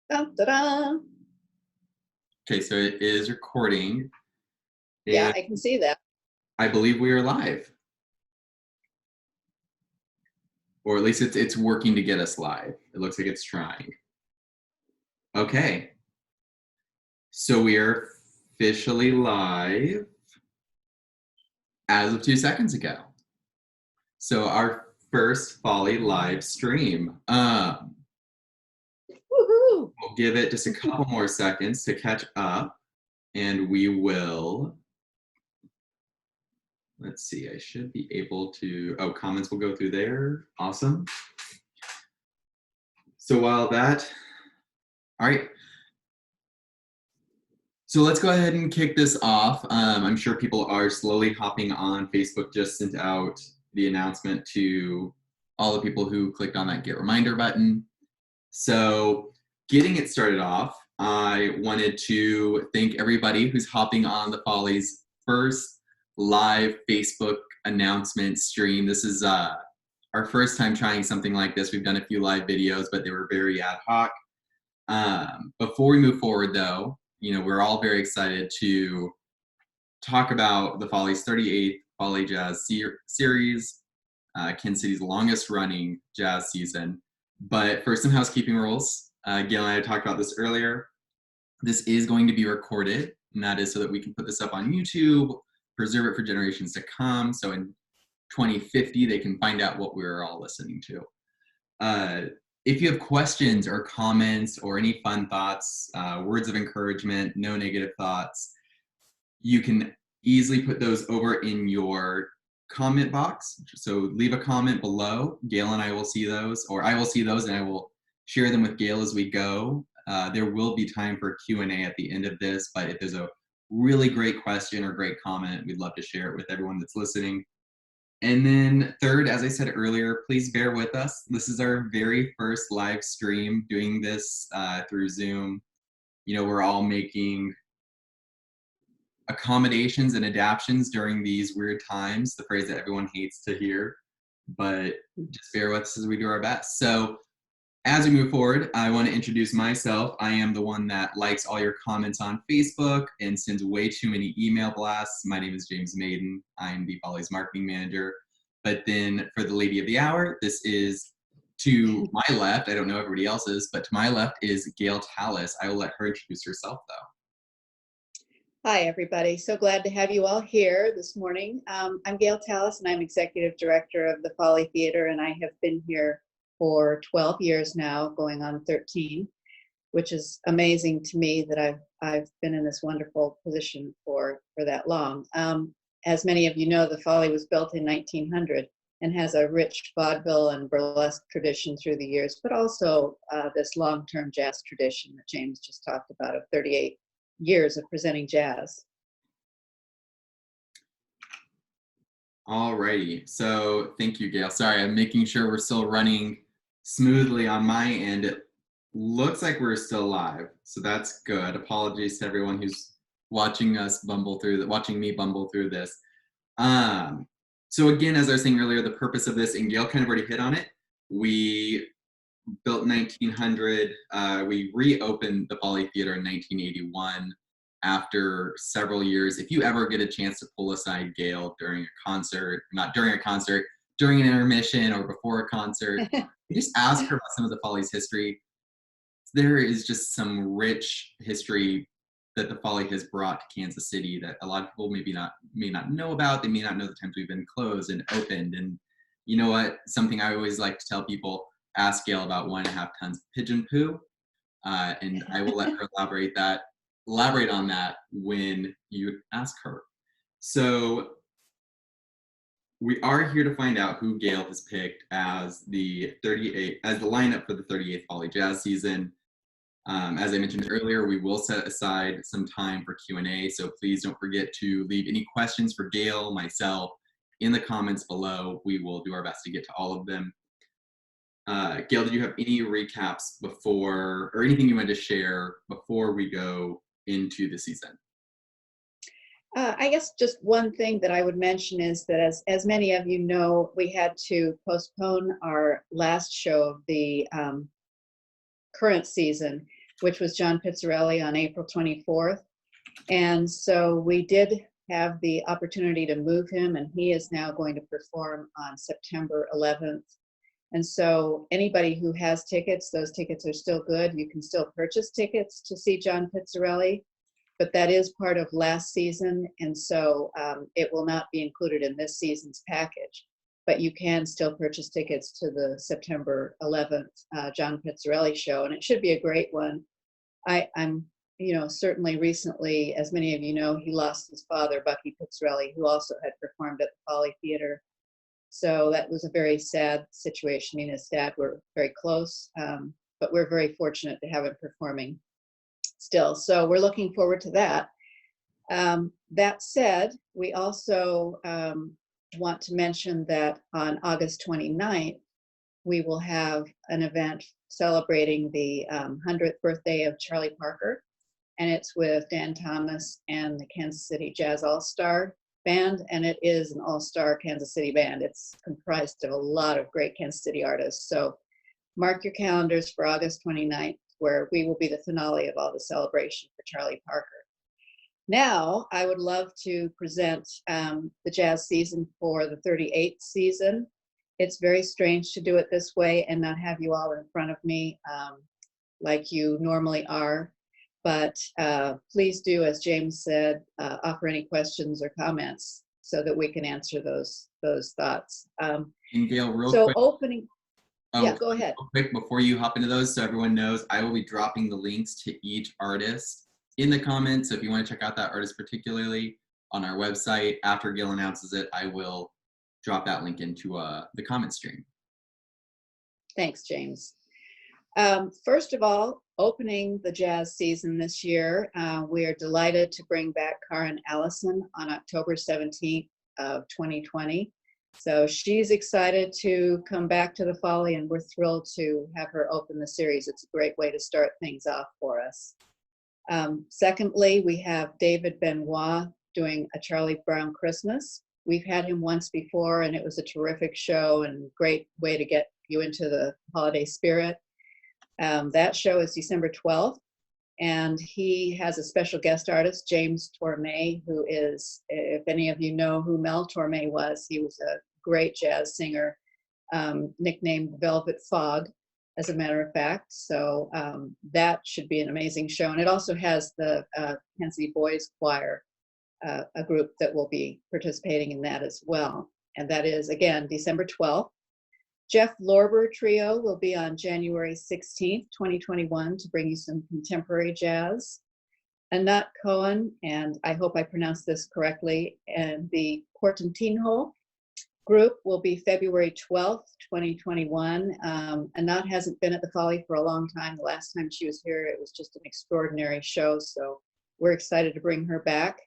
Dun, dun, dun. Okay, so it is recording, Yeah, and I can see that. I believe we are live, or at least it's working to get us live. It looks like it's trying. Okay, so we are officially live as of 2 seconds ago. So our first Folly live stream. Woohoo! We'll give it just a couple more seconds to catch up, and we will. Let's see, I should be able to, oh, comments will go through there. Awesome. So while that, all right. So let's go ahead and kick this off. I'm sure people are slowly hopping on. Facebook just sent out the announcement to all the people who clicked on that get reminder button. So getting it started off, I wanted to thank everybody who's hopping on the Follies first live Facebook announcement stream. This is our first time trying something like this. We've done a few live videos, but they were very ad hoc. Before we move forward, though, we're all very excited to talk about the Follies 38th Folly Jazz series, Kansas City's longest running jazz season. But for some housekeeping rules, Gayle and I talked about this earlier. This is going to be recorded, and that is so that we can put this up on YouTube, preserve it for generations to come. So in 2050, they can find out what we're all listening to. If you have questions or comments or any fun thoughts, words of encouragement, no negative thoughts, you can easily put those over in your comment box. So leave a comment below. Gayle and I will see those, or I will see those and I will share them with Gayle as we go. There will be time for Q&A at the end of this, but if there's a really great question or great comment, we'd love to share it with everyone that's listening. And then third, as I said earlier, please bear with us. This is our very first live stream doing this through Zoom. We're all making accommodations and adaptions during these weird times, the phrase that everyone hates to hear, but just bear with us as we do our best. So as we move forward, I want to introduce myself. I am the one that likes all your comments on Facebook and sends way too many email blasts. My name is James Maiden. I'm the Follies marketing manager. But then for the lady of the hour, this is to my left. I don't know everybody else's, but to my left is Gayle Tallis. I will let her introduce herself, though. Hi, everybody. So glad to have you all here this morning. I'm Gayle Tallis, and I'm Executive Director of the Folly Theater, and I have been here for 12 years now, going on 13, which is amazing to me that I've been in this wonderful position for that long. As many of you know, the Folly was built in 1900 and has a rich vaudeville and burlesque tradition through the years, but also this long-term jazz tradition that James just talked about of 38 years of presenting jazz. Alrighty, so thank you, Gayle. Sorry, I'm making sure we're still running smoothly on my end. It looks like we're still live, so that's good. Apologies to everyone who's watching me bumble through this. So again, as I was saying earlier, the purpose of this, and Gayle kind of already hit on it, we built 1900, we reopened the Folly Theater in 1981 after several years. If you ever get a chance to pull aside Gayle during a concert, not during a concert, during an intermission or before a concert, you just ask her about some of the Follies history. There is just some rich history that the Folly has brought to Kansas City that a lot of people may not know about. They may not know the times we've been closed and opened. And you know what? Something I always like to tell people, ask Gayle about 1.5 tons of pigeon poo. And I will let her elaborate on that when you ask her. So we are here to find out who Gayle has picked as the lineup for the 38th Folly Jazz season. As I mentioned earlier, we will set aside some time for Q&A, so please don't forget to leave any questions for Gayle, myself, in the comments below. We will do our best to get to all of them. Gayle, did you have any recaps before, or anything you wanted to share before we go into the season? I guess just one thing that I would mention is that as many of you know, we had to postpone our last show of the current season which was John Pizzarelli on April 24th. And so we did have the opportunity to move him, and he is now going to perform on September 11th. And so anybody who has tickets, those tickets are still good. You can still purchase tickets to see John Pizzarelli, but that is part of last season, and so it will not be included in this season's package. But you can still purchase tickets to the September 11th John Pizzarelli show, and it should be a great one. I'm, certainly recently, as many of you know, he lost his father, Bucky Pizzarelli, who also had performed at the Folly Theater. So that was a very sad situation. He and his dad were very close, but we're very fortunate to have him performing still. So we're looking forward to that. That said, we also want to mention that on August 29th, we will have an event celebrating the 100th birthday of Charlie Parker, and it's with Dan Thomas and the Kansas City Jazz All-Star Band, and it is an all-star Kansas City band. It's comprised of a lot of great Kansas City artists. So mark your calendars for August 29th, where we will be the finale of all the celebration for Charlie Parker. Now, I would love to present the jazz season for the 38th season. It's very strange to do it this way and not have you all in front of me like you normally are. But please do, as James said, offer any questions or comments so that we can answer those thoughts. And Gayle, real so quick. opening, yeah, go ahead. Real quick, before you hop into those, so everyone knows, I will be dropping the links to each artist in the comments. So if you want to check out that artist particularly on our website, after Gayle announces it, I will drop that link into the comment stream. Thanks, James. First of all, opening the jazz season this year, we are delighted to bring back Karrin Allison on October 17th of 2020. So she's excited to come back to the Folly, and we're thrilled to have her open the series. It's a great way to start things off for us. Secondly, we have David Benoit doing A Charlie Brown Christmas. We've had him once before, and it was a terrific show and great way to get you into the holiday spirit. That show is December 12th, and he has a special guest artist, James Torme, who is, if any of you know who Mel Torme was, he was a great jazz singer, nicknamed Velvet Fog, as a matter of fact. So that should be an amazing show. And it also has the Kansas City Boys Choir, a group that will be participating in that as well. And that is, again, December 12th. Jeff Lorber Trio will be on January 16th, 2021 to bring you some contemporary jazz. Anat Cohen, and I hope I pronounced this correctly, and the Quartetinho group will be February 12th, 2021. Anat hasn't been at the Folly for a long time. The last time she was here, it was just an extraordinary show, so we're excited to bring her back.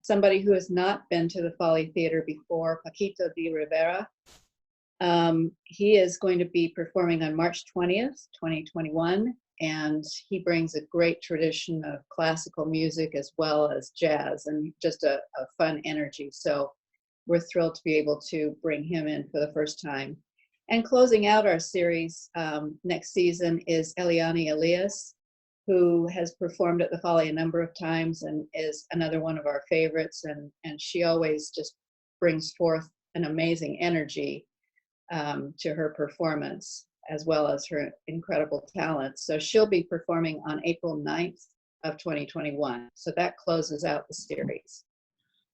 Somebody who has not been to the Folly Theater before, Paquito de Rivera. He is going to be performing on March 20th, 2021, and he brings a great tradition of classical music as well as jazz, and just a fun energy. So we're thrilled to be able to bring him in for the first time. And closing out our series next season is Eliane Elias, who has performed at the Folly a number of times and is another one of our favorites, and she always just brings forth an amazing energy to her performance, as well as her incredible talent. So she'll be performing on April 9th of 2021. So that closes out the series.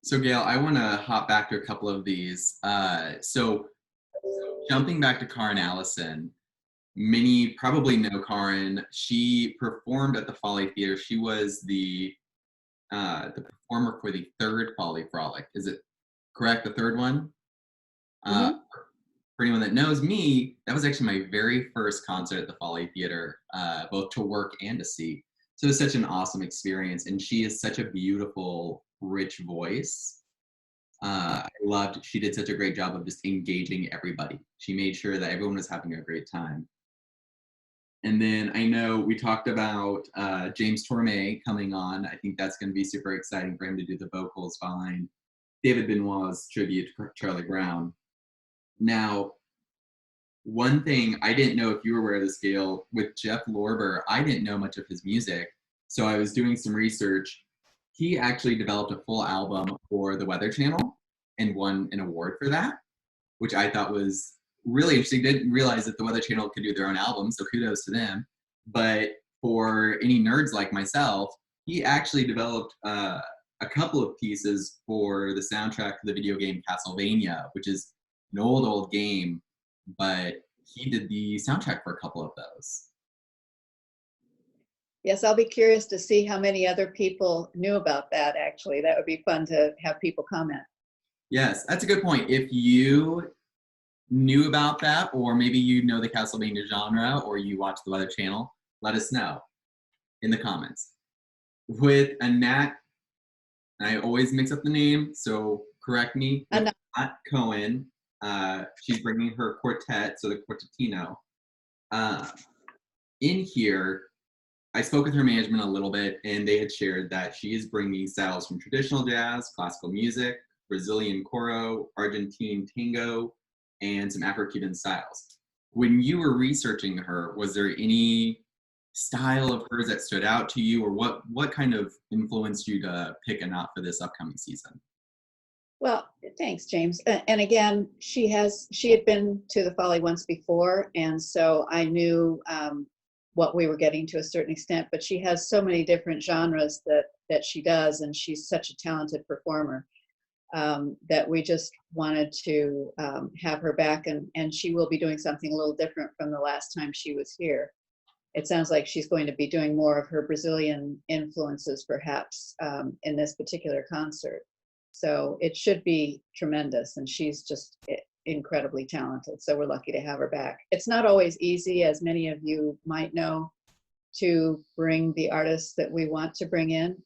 So Gayle, I want to hop back to a couple of these. So jumping back to Karrin Allison, many probably know Karrin. She performed at the Folly Theater. She was the performer for the third Folly Frolic. Is it correct? The third one? Mm-hmm. For anyone that knows me, that was actually my very first concert at the Folly Theater, both to work and to see. So it was such an awesome experience, and she is such a beautiful, rich voice. She did such a great job of just engaging everybody. She made sure that everyone was having a great time. And then I know we talked about James Torme coming on. I think that's going to be super exciting for him to do the vocals behind David Benoit's tribute to Charlie Brown. Now, one thing I didn't know, if you were aware of this, Gale, with Jeff Lorber, I didn't know much of his music. So I was doing some research. He actually developed a full album for the Weather Channel and won an award for that, which I thought was really interesting. Didn't realize that the Weather Channel could do their own album, so kudos to them. But for any nerds like myself, he actually developed a couple of pieces for the soundtrack for the video game Castlevania, which is an old game, but he did the soundtrack for a couple of those. Yes, I'll be curious to see how many other people knew about that, actually. That would be fun to have people comment. Yes, that's a good point. If you knew about that, or maybe you know the Castlevania genre, or you watch the Weather Channel, let us know in the comments. With Anat, I always mix up the name, so correct me. Anat Cohen, she's bringing her quartet, so the Quartetinho. In here, I spoke with her management a little bit, and they had shared that she is bringing styles from traditional jazz, classical music, Brazilian choro, Argentine tango, and some Afro-Cuban styles. When you were researching her, was there any style of hers that stood out to you, or what kind of influenced you to pick Anat for this upcoming season? Well, thanks, James. And again, she had been to the Folly once before, and so I knew what we were getting to a certain extent, but she has so many different genres that she does, and she's such a talented performer that we just wanted to have her back, and she will be doing something a little different from the last time she was here. It sounds like she's going to be doing more of her Brazilian influences, perhaps, in this particular concert. So it should be tremendous, and she's just incredibly talented. So we're lucky to have her back. It's not always easy, as many of you might know, to bring the artists that we want to bring in.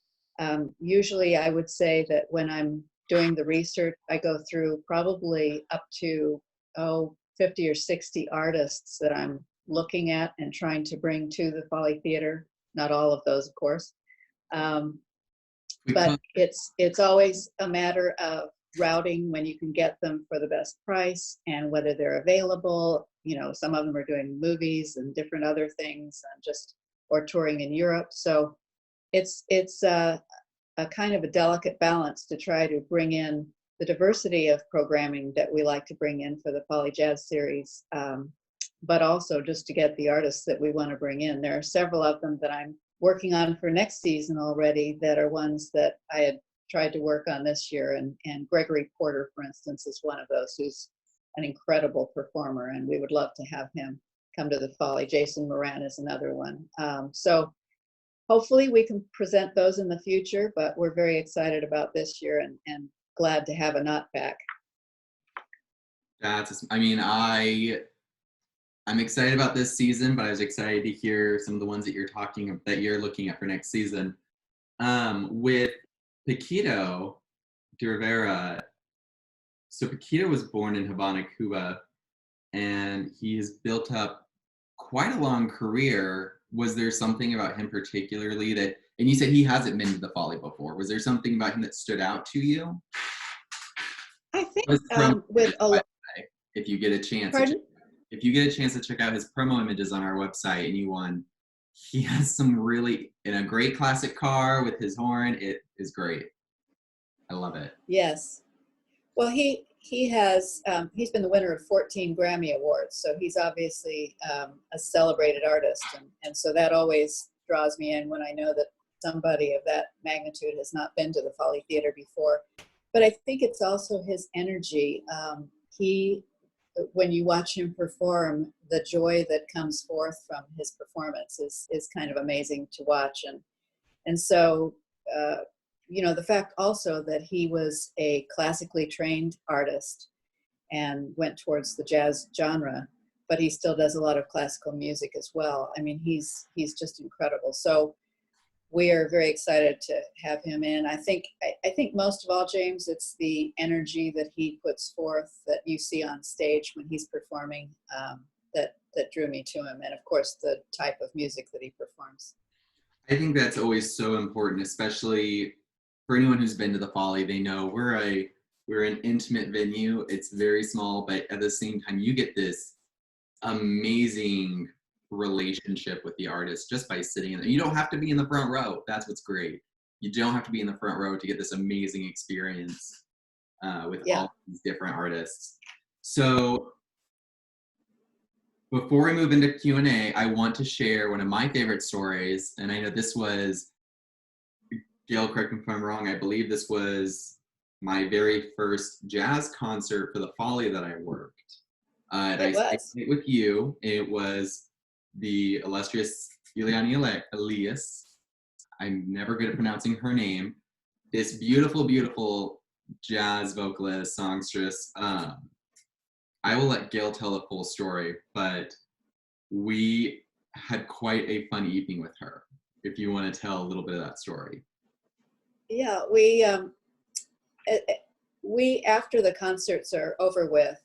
Usually I would say that when I'm doing the research, I go through probably up to 50 or 60 artists that I'm looking at and trying to bring to the Folly Theater. Not all of those, of course. But it's always a matter of routing when you can get them for the best price and whether they're available. You know, some of them are doing movies and different other things, and or touring in Europe. So it's a kind of a delicate balance to try to bring in the diversity of programming that we like to bring in for the Folly Jazz series, but also just to get the artists that we want to bring in. There are several of them that I'm working on for next season already that are ones that I had tried to work on this year, and Gregory Porter, for instance, is one of those, who's an incredible performer, and we would love to have him come to the Folly. Jason Moran is another one. So hopefully we can present those in the future, but we're very excited about this year and glad to have Anat back. I'm excited about this season, but I was excited to hear some of the ones that you're looking at for next season. With Paquito de Rivera, so Paquito was born in Havana, Cuba, and he has built up quite a long career. Was there something about him particularly that, and you said he hasn't been to the Folly before, was there something about him that stood out to you? I think if you get a chance. Pardon? If you get a chance to check out his promo images on our website, anyone, he has some really, in a great classic car with his horn. It is great. I love it. Yes. Well, he has, he's been the winner of 14 Grammy Awards, so he's obviously a celebrated artist, and so that always draws me in when I know that somebody of that magnitude has not been to the Folly Theater before. But I think it's also his energy. When you watch him perform, the joy that comes forth from his performance is kind of amazing to watch. And so, you know, the fact also that he was a classically trained artist and went towards the jazz genre, but he still does a lot of classical music as well. I mean, he's just incredible. So we are very excited to have him in. I think most of all, James, it's the energy that he puts forth that you see on stage when he's performing that drew me to him, and of course the type of music that he performs. I think that's always so important, especially for anyone who's been to the Folly. They know we're an intimate venue. It's very small, but at the same time, you get this amazing relationship with the artist just by sitting in there. You don't have to be in the front row. That's what's great. You don't have to be in the front row to get this amazing experience with all these different artists. So before we move into Q&A, I want to share one of my favorite stories. And I know this was, Gayle Kirkman, if I'm wrong, I believe this was my very first jazz concert for the Folly that I worked. I stayed with you. It was the illustrious Eliane Elias. I'm never good at pronouncing her name. This beautiful, beautiful jazz vocalist, songstress. I will let Gayle tell the full story, but we had quite a fun evening with her. If you want to tell a little bit of that story. Yeah, we after the concerts are over with,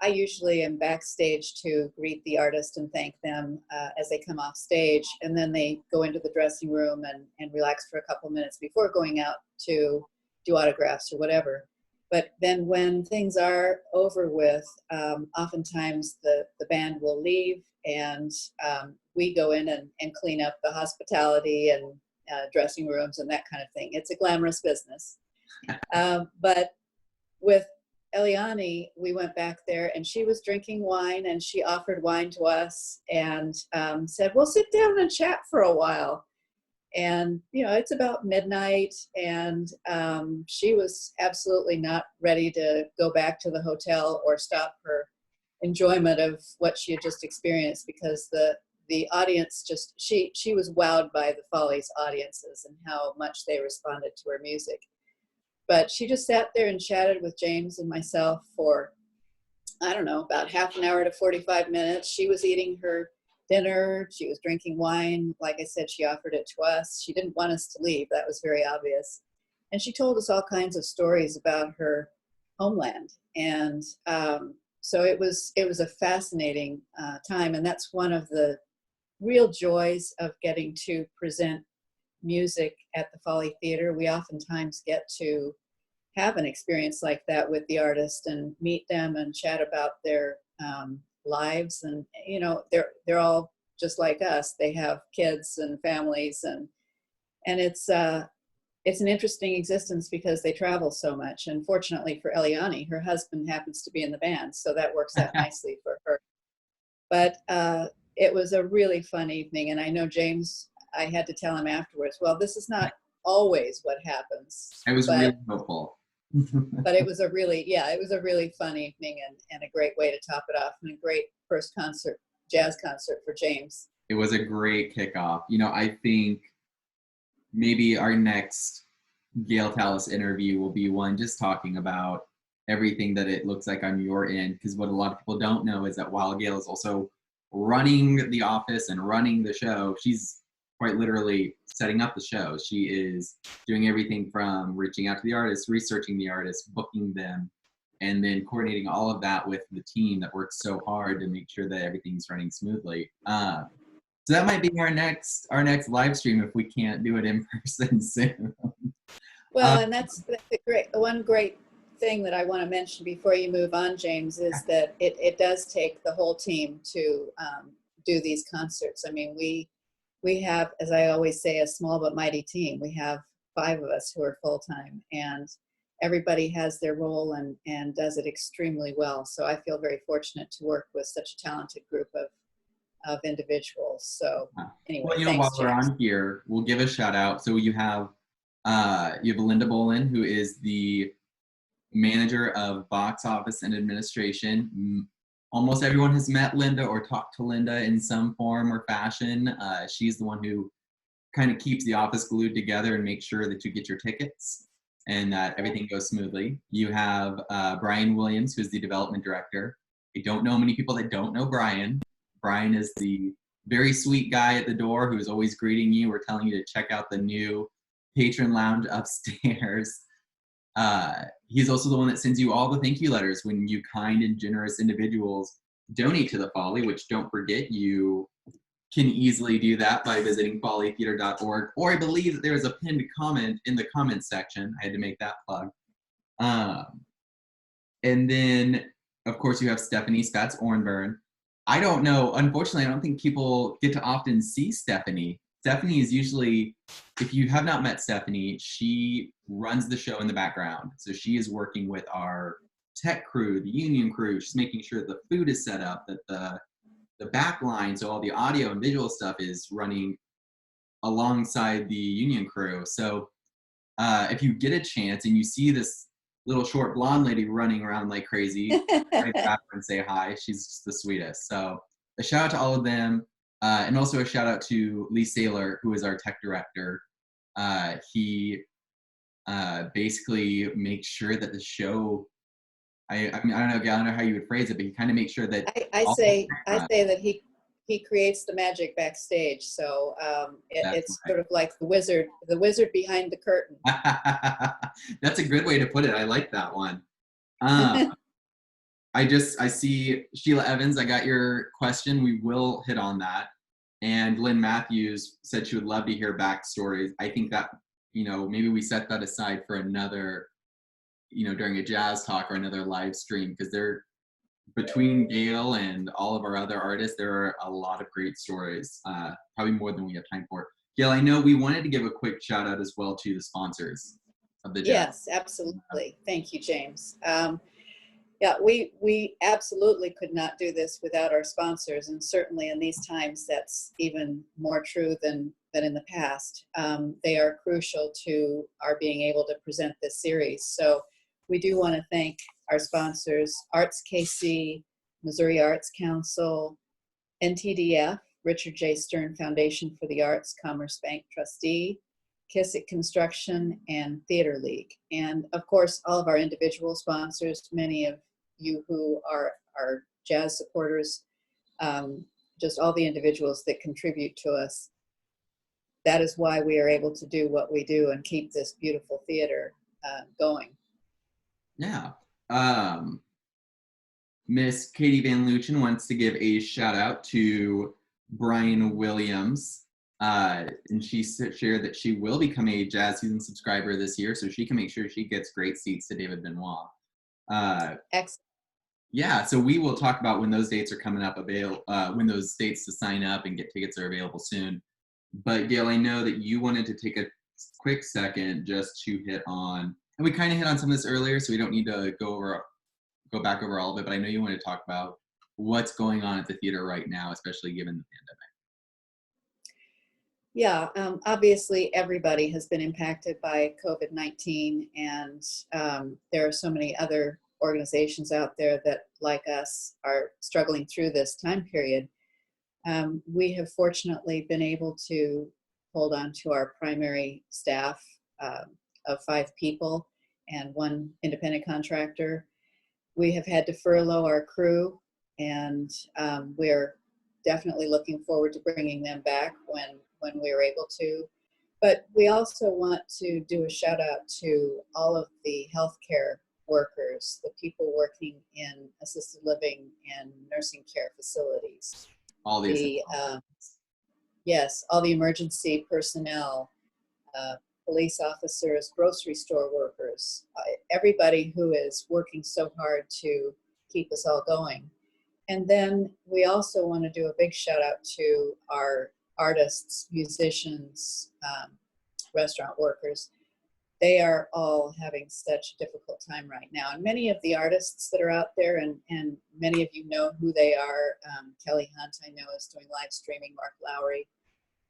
I usually am backstage to greet the artist and thank them as they come off stage, and then they go into the dressing room and relax for a couple minutes before going out to do autographs or whatever. But then when things are over with, oftentimes the band will leave, and we go in and clean up the hospitality and dressing rooms and that kind of thing. It's a glamorous business. But with Eliane, we went back there and she was drinking wine, and she offered wine to us and said, "We'll sit down and chat for a while." And, you know, it's about midnight, and she was absolutely not ready to go back to the hotel or stop her enjoyment of what she had just experienced, because the audience just, she was wowed by the Follies audiences and how much they responded to her music. But she just sat there and chatted with James and myself for, I don't know, about half an hour to 45 minutes. She was eating her dinner. She was drinking wine. Like I said, she offered it to us. She didn't want us to leave. That was very obvious. And she told us all kinds of stories about her homeland. And so it was a fascinating time. And that's one of the real joys of getting to present music at the Folly Theater. We oftentimes get to have an experience like that with the artist and meet them and chat about their lives. And, you know, they're all just like us. They have kids and families, and it's an interesting existence because they travel so much. And fortunately for Eliane, her husband happens to be in the band, so that works out nicely for her. But it was a really fun evening, and I know James, I had to tell him afterwards, well, this is not always what happens. I was really hopeful. But it was a really fun evening, and a great way to top it off, and a great first jazz concert for James. It was a great kickoff. You know, I think maybe our next Gayle Tallis interview will be one just talking about everything that it looks like on your end, because what a lot of people don't know is that while Gayle is also running the office and running the show, she's quite literally setting up the show. She is doing everything from reaching out to the artists, researching the artists, booking them, and then coordinating all of that with the team that works so hard to make sure that everything's running smoothly. So that might be our next live stream if we can't do it in person soon. Well, and that's one great thing that I want to mention before you move on, James, is that it does take the whole team to do these concerts. I mean, we have, as I always say, a small but mighty team. We have 5 of us who are full-time, and everybody has their role and does it extremely well. So I feel very fortunate to work with such a talented group of individuals. So anyway, well, you know, thanks, while we're James. on here, we'll give a shout out. So you have Linda Bolin, who is the manager of box office and administration. Almost everyone has met Linda or talked to Linda in some form or fashion. She's the one who kind of keeps the office glued together and makes sure that you get your tickets and that everything goes smoothly. You have Brian Williams, who's the development director. I don't know many people that don't know Brian. Brian is the very sweet guy at the door who's always greeting you or telling you to check out the new patron lounge upstairs. He's also the one that sends you all the thank you letters when you kind and generous individuals donate to the Folly, which, don't forget, you can easily do that by visiting follytheater.org, or I believe that there is a pinned comment in the comments section. I had to make that plug. And then, of course, you have Stephanie Spatz-Ornburn, I don't know. Unfortunately, I don't think people get to often see Stephanie. Stephanie is usually, if you have not met Stephanie, she runs the show in the background. So she is working with our tech crew, the union crew. She's making sure the food is set up, that the back line, so all the audio and visual stuff is running alongside the union crew. So if you get a chance and you see this little short blonde lady running around like crazy, right back and say hi. She's just the sweetest. So a shout out to all of them. And also a shout out to Lee Saylor, who is our tech director. He basically makes sure that the show, I mean, I don't know, Gail, I don't know how you would phrase it, but he kind of makes sure that I say that he creates the magic backstage. So it's right. sort of like the wizard behind the curtain. That's a good way to put it. I like that one. I see Sheila Evans. I got your question. We will hit on that. And Lynn Matthews said she would love to hear backstories. I think that, maybe we set that aside for another, during a jazz talk or another live stream, because between Gale and all of our other artists, there are a lot of great stories, probably more than we have time for. Gale, I know we wanted to give a quick shout out as well to the sponsors of the jazz. Yes, absolutely. Thank you, James. Yeah, we absolutely could not do this without our sponsors, and certainly in these times, that's even more true than in the past. They are crucial to our being able to present this series. So we do want to thank our sponsors, Arts KC, Missouri Arts Council, NTDF, Richard J. Stern Foundation for the Arts, Commerce Bank trustee, Kissick Construction, and Theater League. And of course, all of our individual sponsors, many of you who are jazz supporters, just all the individuals that contribute to us. That is why we are able to do what we do and keep this beautiful theater going. Yeah. Miss Katie Van Luchen wants to give a shout out to Brian Williams. And she shared that she will become a Jazz Season subscriber this year, so she can make sure she gets great seats to David Benoit. Excellent. Yeah, so we will talk about when those dates are coming up, when those dates to sign up and get tickets are available soon. But Gail, I know that you wanted to take a quick second just to hit on, and we kind of hit on some of this earlier, so we don't need to go back over all of it, but I know you want to talk about what's going on at the theater right now, especially given the pandemic. Yeah, obviously everybody has been impacted by COVID-19, and there are so many other organizations out there that, like us, are struggling through this time period. We have fortunately been able to hold on to our primary staff of 5 people and 1 independent contractor. We have had to furlough our crew, and we're definitely looking forward to bringing them back when we're able to. But we also want to do a shout out to all of the healthcare workers, the people working in assisted living and nursing care facilities. All the emergency personnel, police officers, grocery store workers, everybody who is working so hard to keep us all going. And then we also want to do a big shout out to our artists, musicians, restaurant workers. They are all having such a difficult time right now. And many of the artists that are out there, and many of you know who they are. Kelly Hunt, I know, is doing live streaming, Mark Lowry.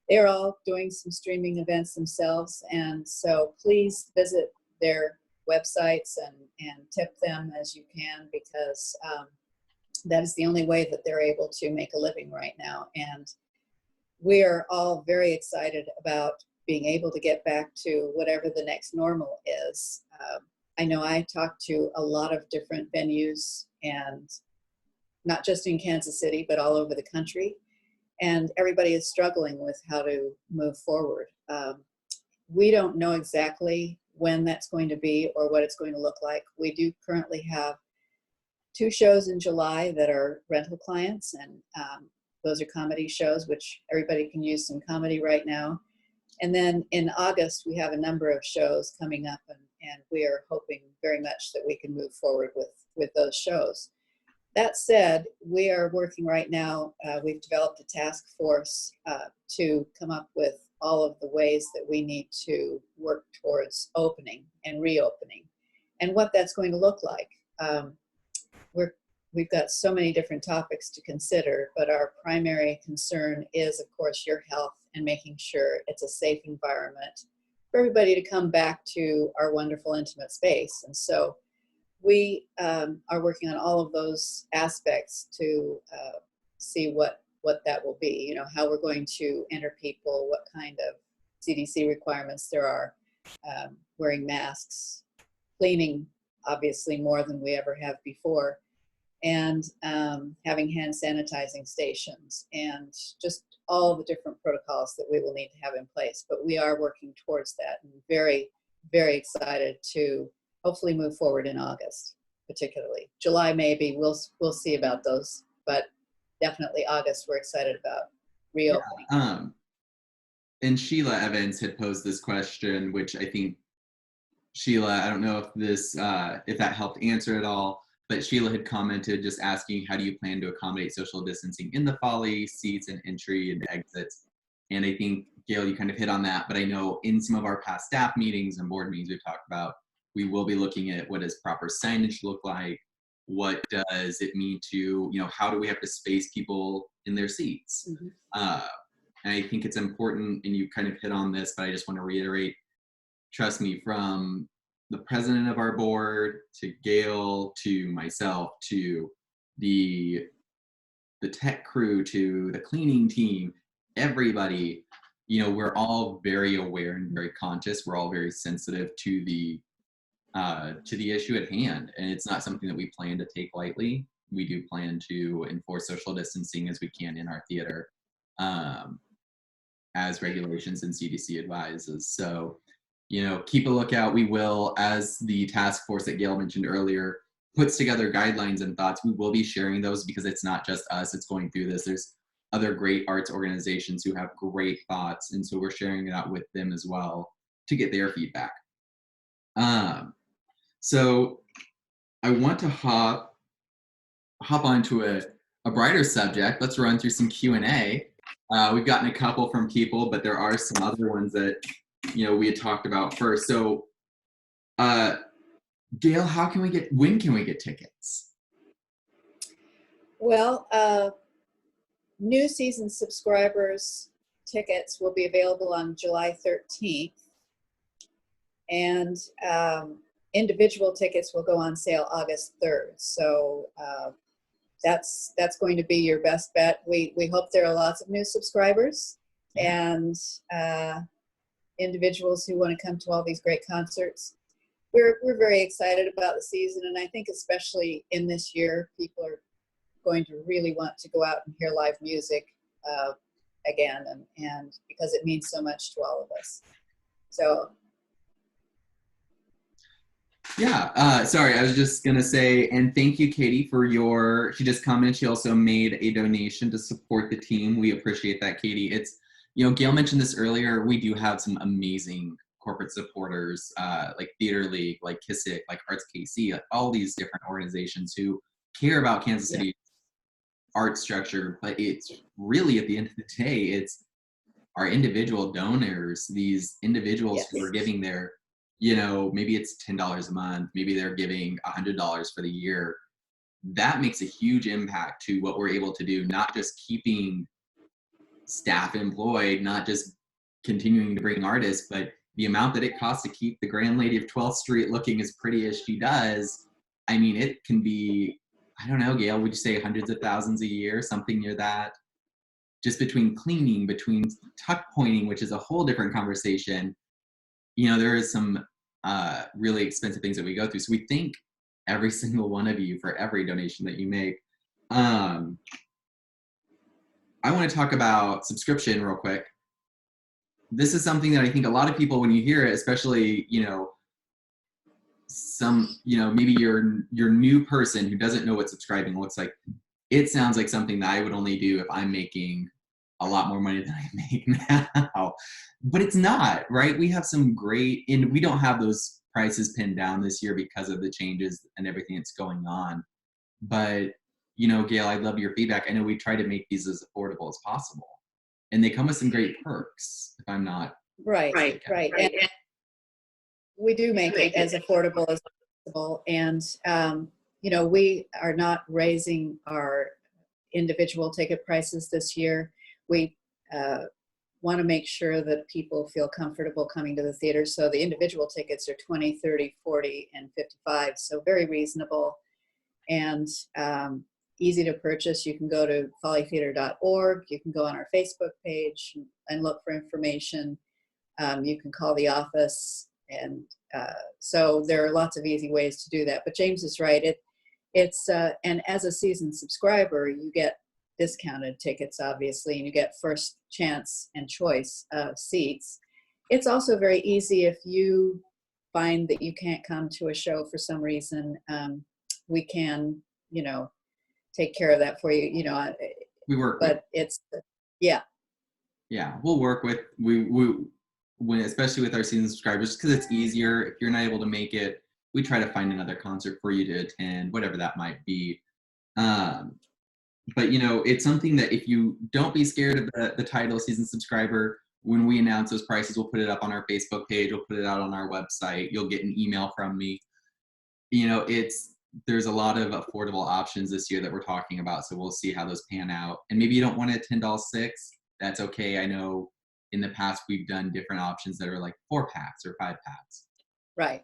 They're all doing some streaming events themselves. And so please visit their websites and tip them as you can, because that is the only way that they're able to make a living right now. And we are all very excited about being able to get back to whatever the next normal is. I know I talked to a lot of different venues, and not just in Kansas City, but all over the country. And everybody is struggling with how to move forward. We don't know exactly when that's going to be or what it's going to look like. We do currently have 2 shows in July that are rental clients, and those are comedy shows, which everybody can use some comedy right now. And then in August, we have a number of shows coming up, and we are hoping very much that we can move forward with those shows. That said, we are working right now. We've developed a task force to come up with all of the ways that we need to work towards opening and reopening, and what that's going to look like. We've got so many different topics to consider, but our primary concern is, of course, your health and making sure it's a safe environment for everybody to come back to our wonderful intimate space. And so we are working on all of those aspects to see what that will be, you know, how we're going to enter people, what kind of CDC requirements there are, wearing masks, cleaning obviously more than we ever have before, and having hand sanitizing stations, and just all the different protocols that we will need to have in place. But we are working towards that, and very, very excited to hopefully move forward in August, particularly. July maybe, we'll see about those, but definitely August we're excited about reopening. Yeah, and Sheila Evans had posed this question, which I think, Sheila, I don't know if this, if that helped answer at all, but Sheila had commented just asking, how do you plan to accommodate social distancing in the Folly, seats and entry and exits? And I think, Gail, you kind of hit on that, but I know in some of our past staff meetings and board meetings we've talked about, we will be looking at what does proper signage look like, what does it mean to, you know, how do we have to space people in their seats? And I think it's important, and you kind of hit on this, but I just want to reiterate, trust me, from the president of our board to Gail to myself to the tech crew to the cleaning team, everybody, you know, we're all very aware and very conscious. We're all very sensitive to the issue at hand, and it's not something that we plan to take lightly. We do plan to enforce social distancing as we can in our theater, as regulations and CDC advises. So, you know, keep a lookout. We will, as the task force that Gail mentioned earlier puts together guidelines and thoughts, we will be sharing those, because it's not just us that's going through this. There's other great arts organizations who have great thoughts, and so we're sharing that with them as well to get their feedback. So I want to hop onto a brighter subject. Let's run through some Q&A. We've gotten a couple from people, but there are some other ones that, you know, we had talked about first. So, Gail, when can we get tickets? Well, new season subscribers tickets will be available on July 13th, and individual tickets will go on sale August 3rd. So that's going to be your best bet. We hope there are lots of new subscribers and individuals who want to come to all these great concerts. We're very excited about the season, and I think especially in this year, people are going to really want to go out and hear live music again, and because it means so much to all of us. So. Yeah, sorry, I was just gonna say, and thank you, Katie, for she just commented, she also made a donation to support the team. We appreciate that, Katie. It's, you know, Gail mentioned this earlier, we do have some amazing corporate supporters, like Theater League, like Kissick, like Arts KC, like all these different organizations who care about Kansas City's art structure, but it's really, at the end of the day, it's our individual donors, these individuals who are giving their, you know, maybe it's $10 a month, maybe they're giving $100 for the year. That makes a huge impact to what we're able to do, not just keeping staff employed, not just continuing to bring artists, but the amount that it costs to keep the Grand Lady of 12th Street looking as pretty as she does. I mean, it can be, I don't know, Gail, would you say hundreds of thousands a year, something near that? Just between cleaning, between tuck pointing, which is a whole different conversation. You know, there is some really expensive things that we go through. So we thank every single one of you for every donation that you make. I want to talk about subscription real quick. This is something that I think a lot of people, when you hear it, especially, you know, maybe you're new person who doesn't know what subscribing looks like. It sounds like something that I would only do if I'm making a lot more money than I make now, but it's not, right? We have some great, and we don't have those prices pinned down this year because of the changes and everything that's going on. But Gayle, I'd love your feedback. I know we try to make these as affordable as possible. And they come with some great perks, if I'm not Right, mistaken. right. And we do make it as affordable as possible. And, we are not raising our individual ticket prices this year. We want to make sure that people feel comfortable coming to the theater. So the individual tickets are 20, 30, 40, and 55. So very reasonable and easy to purchase. You can go to follytheater.org. You can go on our Facebook page and look for information. You can call the office. And so there are lots of easy ways to do that. But James is right. It's and as a season subscriber, you get discounted tickets, obviously, and you get first chance and choice seats. It's also very easy if you find that you can't come to a show for some reason. We can, take care of that for you. We work but it's, yeah. Yeah, we'll work with, especially with our season subscribers, because it's easier. If you're not able to make it, we try to find another concert for you to attend, whatever that might be. But it's something that if you don't be scared of the title season subscriber, when we announce those prices, we'll put it up on our Facebook page, we'll put it out on our website, you'll get an email from me. There's a lot of affordable options this year that we're talking about, so we'll see how those pan out. And maybe you don't want to attend all 6, that's okay. I know in the past we've done different options that are like 4-packs or 5-packs. Right.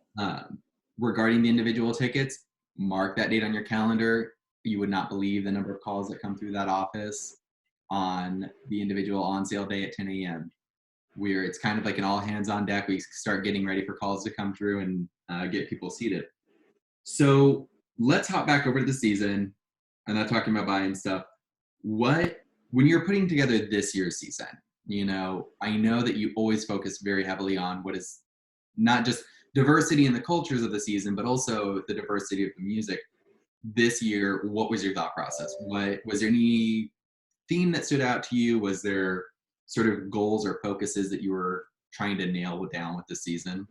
Regarding the individual tickets, mark that date on your calendar. You would not believe the number of calls that come through that office on the individual on sale day at 10 a.m. It's kind of like an all hands on deck. We start getting ready for calls to come through and get people seated. So let's hop back over to the season. I'm not talking about buying stuff. When you're putting together this year's season, I know that you always focus very heavily on what is not just diversity in the cultures of the season, but also the diversity of the music. This year, what was your thought process? Was there any theme that stood out to you? Was there sort of goals or focuses that you were trying to nail down with the season?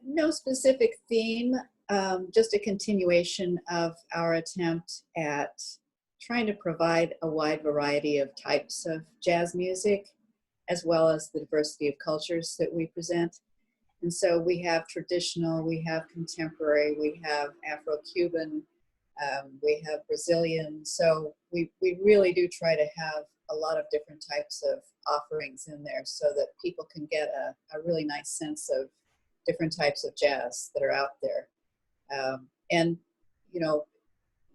No specific theme, just a continuation of our attempt at trying to provide a wide variety of types of jazz music, as well as the diversity of cultures that we present. And so we have traditional, we have contemporary, we have Afro-Cuban, we have Brazilian. So we really do try to have a lot of different types of offerings in there so that people can get a really nice sense of different types of jazz that are out there. And,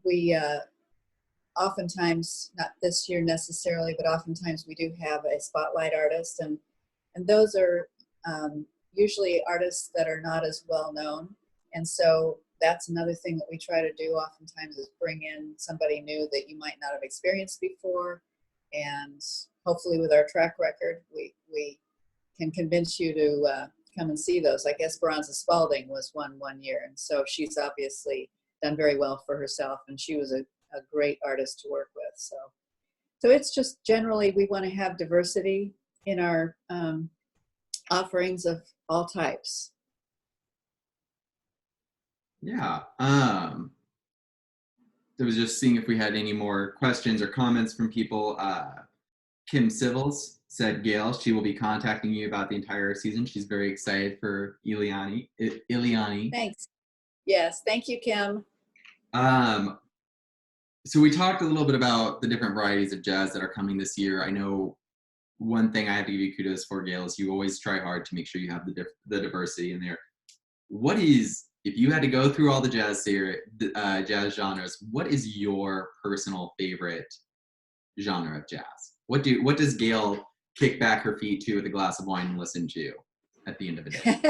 we oftentimes, not this year necessarily, but oftentimes we do have a spotlight artist, and those are usually artists that are not as well known. And so that's another thing that we try to do oftentimes is bring in somebody new that you might not have experienced before. And hopefully with our track record, we can convince you to come and see those. I guess Esperanza Spalding was one year. And so she's obviously done very well for herself. And she was a great artist to work with. So it's just generally, we want to have diversity in our offerings of all types. Yeah. I was just seeing if we had any more questions or comments from people. Kim Civils said, Gayle, she will be contacting you about the entire season. She's very excited for Eliane. Thanks. Yes, thank you, Kim. So we talked a little bit about the different varieties of jazz that are coming this year. I know one thing I have to give you kudos for, Gayle, is you always try hard to make sure you have the diversity in there. If you had to go through all the jazz jazz genres, what is your personal favorite genre of jazz? What does Gayle kick back her feet to with a glass of wine and listen to at the end of the day?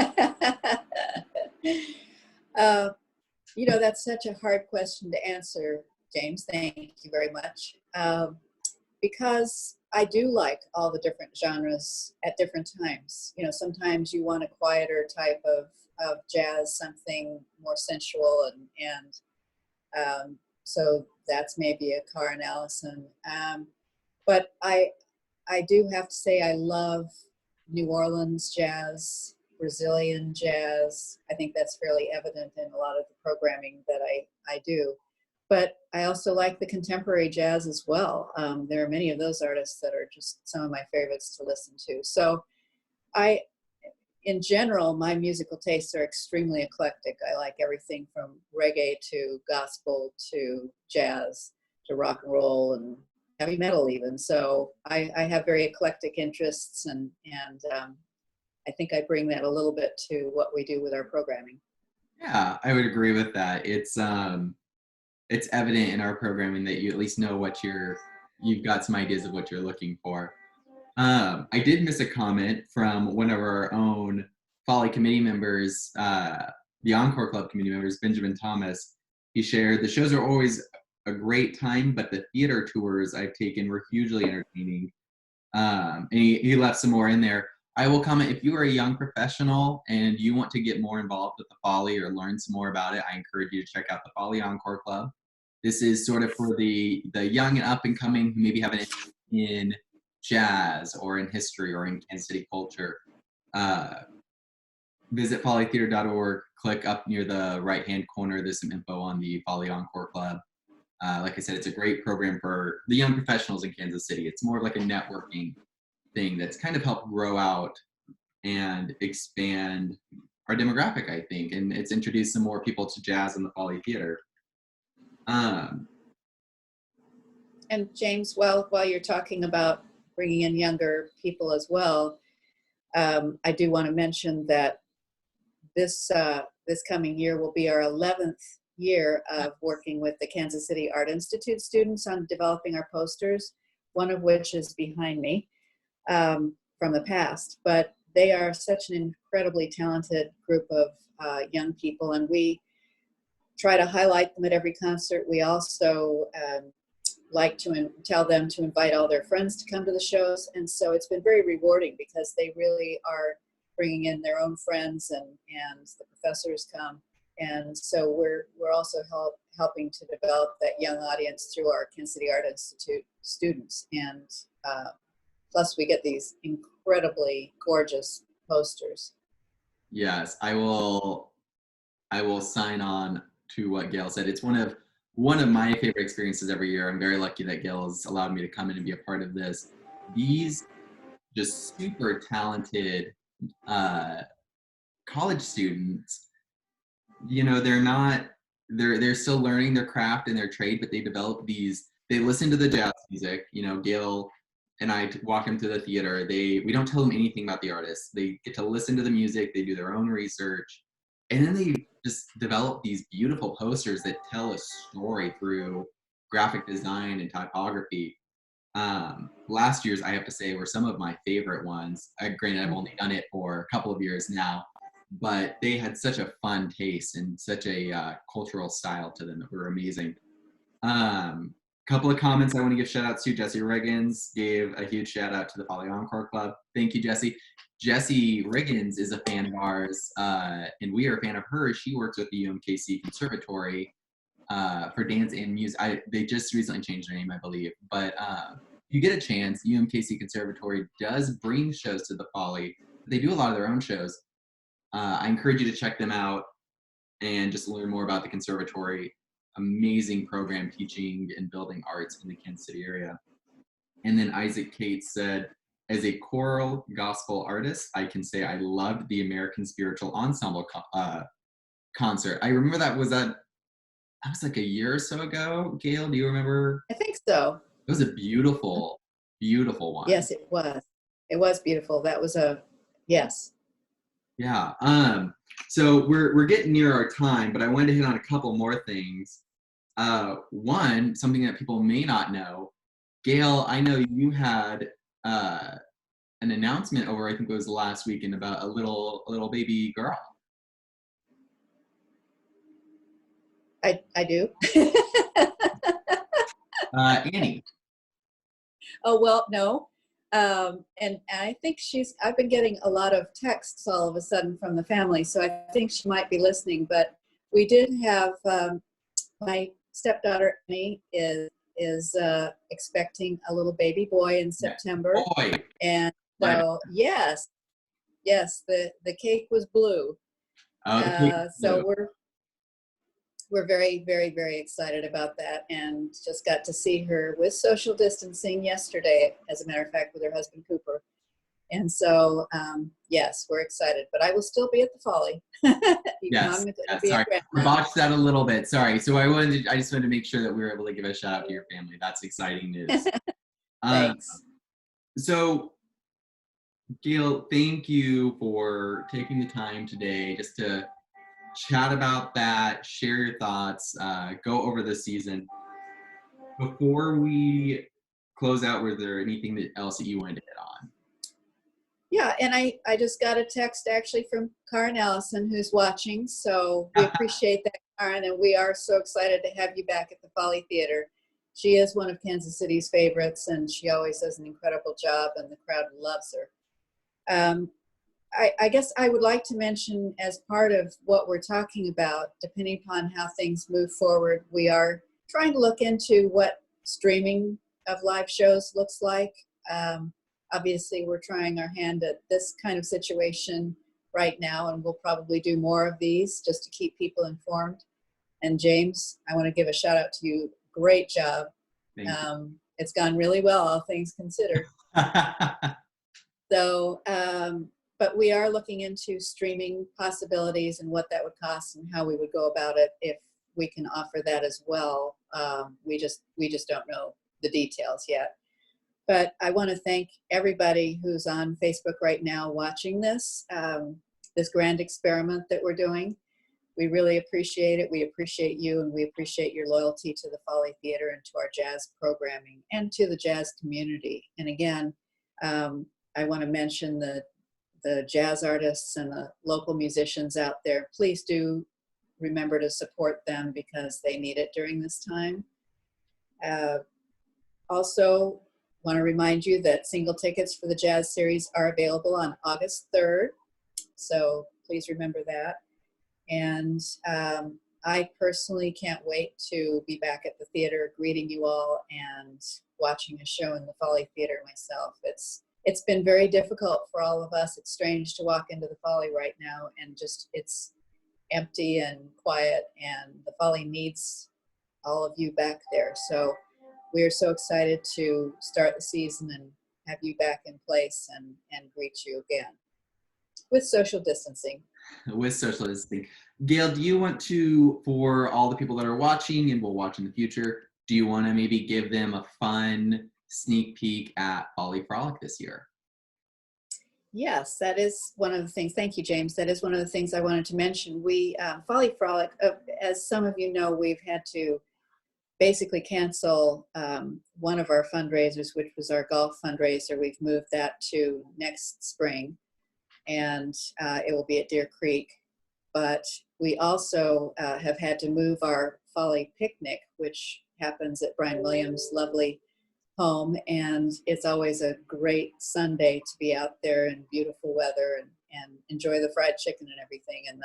That's such a hard question to answer, James. Thank you very much. Because I do like all the different genres at different times. Sometimes you want a quieter type of jazz, something more sensual, and so that's maybe a Karrin Allison. But I do have to say I love New Orleans jazz, Brazilian jazz. I think that's fairly evident in a lot of the programming that I do. but I also like the contemporary jazz as well. There are many of those artists that are just some of my favorites to listen to. So in general, my musical tastes are extremely eclectic. I like everything from reggae to gospel to jazz to rock and roll and heavy metal even. So I have very eclectic interests, and I think I bring that a little bit to what we do with our programming. Yeah, I would agree with that. It's evident in our programming that you at least know what you've got some ideas of what you're looking for. I did miss a comment from one of our own Folly committee members, the Encore Club committee members, Benjamin Thomas. He shared, the shows are always a great time, but the theater tours I've taken were hugely entertaining. And he left some more in there. I will comment, if you are a young professional and you want to get more involved with the Folly or learn some more about it, I encourage you to check out the Folly Encore Club. This is sort of for the young and up and coming who maybe have an interest in jazz or in history or in Kansas City culture. Visit follytheater.org, click up near the right-hand corner. There's some info on the Folly Encore Club. Like I said, it's a great program for the young professionals in Kansas City. It's more like a networking thing that's kind of helped grow out and expand our demographic, I think, and it's introduced some more people to jazz in the Folly Theater. And James, while you're talking about bringing in younger people as well, I do want to mention that this coming year will be our 11th year of working with the Kansas City Art Institute students on developing our posters, one of which is behind me from the past. But they are such an incredibly talented group of young people, and we try to highlight them at every concert. We also like to tell them to invite all their friends to come to the shows. And so it's been very rewarding because they really are bringing in their own friends, and the professors come. And so we're also helping to develop that young audience through our Kansas City Art Institute students. And plus we get these incredibly gorgeous posters. Yes, I will sign on to what Gayle said. It's one of my favorite experiences every year. I'm very lucky that Gayle has allowed me to come in and be a part of this. These just super talented college students, you know, they're still learning their craft and their trade, but they listen to the jazz music. You know, Gayle and I walk them to the theater. We don't tell them anything about the artists. They get to listen to the music, they do their own research, and then they just develop these beautiful posters that tell a story through graphic design and typography. Last year's, I have to say, were some of my favorite ones. Granted, I've only done it for a couple of years now, but they had such a fun taste and such a cultural style to them that were amazing. Couple of comments I want to give shout outs to. Jesse Riggins gave a huge shout out to the Folly Encore Club. Thank you, Jesse. Jesse Riggins is a fan of ours, and we are a fan of hers. She works with the UMKC Conservatory for dance and music. They just recently changed their name, I believe. But if you get a chance, UMKC Conservatory does bring shows to the Folly. They do a lot of their own shows. I encourage you to check them out and just learn more about the conservatory. Amazing program teaching and building arts in the Kansas City area. And then Isaac Cates said, as a choral gospel artist, I can say I loved the American Spiritual Ensemble concert. I remember that was like a year or so ago. Gayle, do you remember? I think so. It was a beautiful, beautiful one. Yes, it was. It was beautiful. That was yes. Yeah. So we're getting near our time, but I wanted to hit on a couple more things. One, something that people may not know. Gayle, I know you had an announcement over, I think it was last weekend, about a little baby girl. I do. Annie. Oh, well, no. And I think I've been getting a lot of texts all of a sudden from the family, so I think she might be listening. But we did have, my stepdaughter Annie is expecting a little baby boy in September. Boy. And so, yes, the cake was blue. Oh, so we're very, very, very excited about that, and just got to see her with social distancing yesterday, as a matter of fact, with her husband Cooper. And so, yes, we're excited, but I will still be at the Folly. Yes. I'm going to Yeah, be sorry, at Grandma. I botched that a little bit. Sorry. So I just wanted to make sure that we were able to give a shout out to your family. That's exciting news. Thanks. So, Gayle, thank you for taking the time today just to chat about that, share your thoughts, go over the season. Before we close out, was there anything else that you wanted to hit on? Yeah, and I just got a text actually from Karrin Allison, who's watching. So we appreciate that, Karrin, and we are so excited to have you back at the Folly Theater. She is one of Kansas City's favorites, and she always does an incredible job, and the crowd loves her. I guess I would like to mention, as part of what we're talking about, depending upon how things move forward, we are trying to look into what streaming of live shows looks like. Obviously, we're trying our hand at this kind of situation right now, and we'll probably do more of these just to keep people informed. And James, I want to give a shout out to you. Great job. It's gone really well, all things considered. So, but we are looking into streaming possibilities and what that would cost and how we would go about it if we can offer that as well. We just don't know the details yet. But I want to thank everybody who's on Facebook right now watching this, this grand experiment that we're doing. We really appreciate it. We appreciate you, and we appreciate your loyalty to the Folly Theater and to our jazz programming and to the jazz community. And again, I want to mention the jazz artists and the local musicians out there. Please do remember to support them because they need it during this time. Also, want to remind you that single tickets for the jazz series are available on August 3rd. So please remember that. And I personally can't wait to be back at the theater greeting you all and watching a show in the Folly Theater myself. It's been very difficult for all of us. It's strange to walk into the Folly right now and just it's empty and quiet, and the Folly needs all of you back there. So we are so excited to start the season and have you back in place and greet you again with social distancing. With social distancing. Gayle, do you want to, for all the people that are watching and will watch in the future, do you want to maybe give them a fun sneak peek at Folly Frolic this year? Yes, that is one of the things. Thank you, James. That is one of the things I wanted to mention. We, Folly Frolic, as some of you know, we've had to basically cancel one of our fundraisers, which was our golf fundraiser. We've moved that to next spring, and it will be at Deer Creek. But we also have had to move our Folly Picnic, which happens at Brian Williams' lovely home, and it's always a great Sunday to be out there in beautiful weather and enjoy the fried chicken and everything. And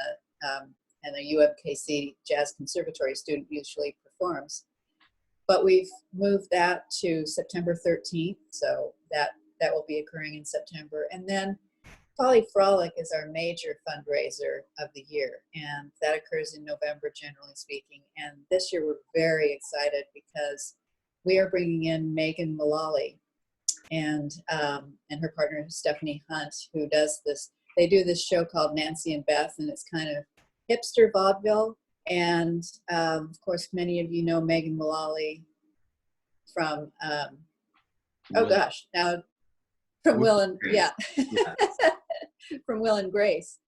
the UMKC Jazz Conservatory student usually performs. But we've moved that to September 13th, so that will be occurring in September. And then Folly Frolic is our major fundraiser of the year, and that occurs in November, generally speaking. And this year we're very excited because we are bringing in Megan Mullally and her partner Stephanie Hunt, who does this. They do this show called Nancy and Beth, and it's kind of hipster vaudeville. And of course, many of you know Megan Mullally from from Will and from Will and Grace.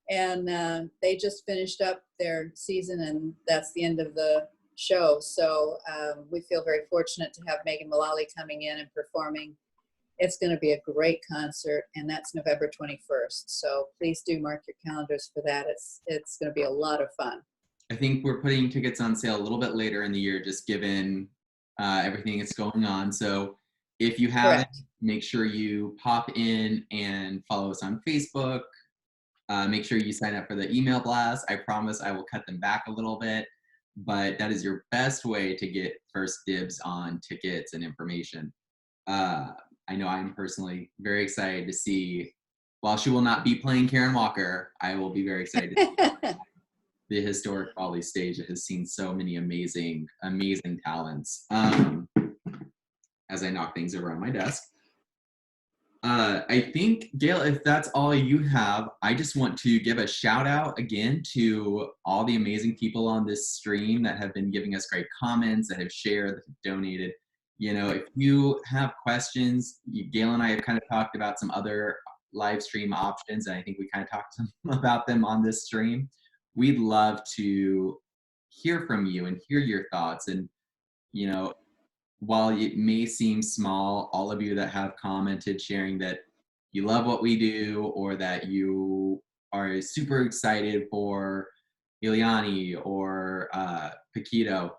And they just finished up their season, and that's the end of the show. So we feel very fortunate to have Megan Mullally coming in and performing. It's going to be a great concert, and that's November 21st. So please do mark your calendars for that. It's going to be a lot of fun. I think we're putting tickets on sale a little bit later in the year, just given everything that's going on. So if you haven't, make sure you pop in and follow us on Facebook. Make sure you sign up for the email blast. I promise I will cut them back a little bit, but that is your best way to get first dibs on tickets and information. I know I'm personally very excited to see, while she will not be playing Karen Walker, I will be very excited to see the historic Folly stage that has seen so many amazing talents. As I knock things over on my desk. I think, Gayle, if that's all you have, I just want to give a shout out again to all the amazing people on this stream that have been giving us great comments, that have shared, that have donated. You know, if you have questions, Gayle and I have kind of talked about some other live stream options, and I think we kind of talked about them on this stream. We'd love to hear from you and hear your thoughts. And, you know, while it may seem small, all of you that have commented sharing that you love what we do, or that you are super excited for Eliane or Paquito,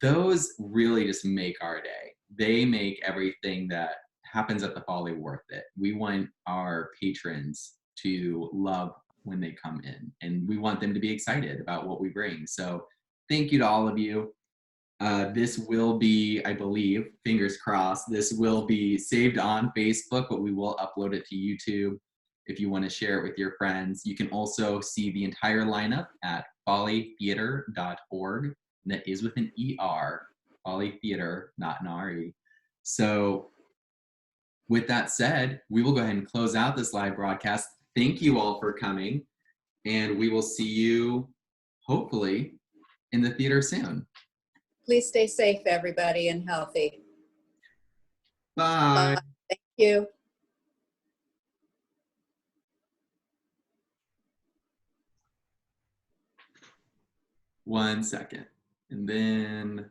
those really just make our day. They make everything that happens at the Folly worth it. We want our patrons to love when they come in, and we want them to be excited about what we bring. So thank you to all of you. This will be, I believe, fingers crossed, this will be saved on Facebook, but we will upload it to YouTube if you want to share it with your friends. You can also see the entire lineup at follytheater.org. And that is with an ER, Folly Theater, not an RE. So with that said, we will go ahead and close out this live broadcast. Thank you all for coming, and we will see you, hopefully, in the theater soon. Please stay safe, everybody, and healthy. Bye. Thank you. One second. And then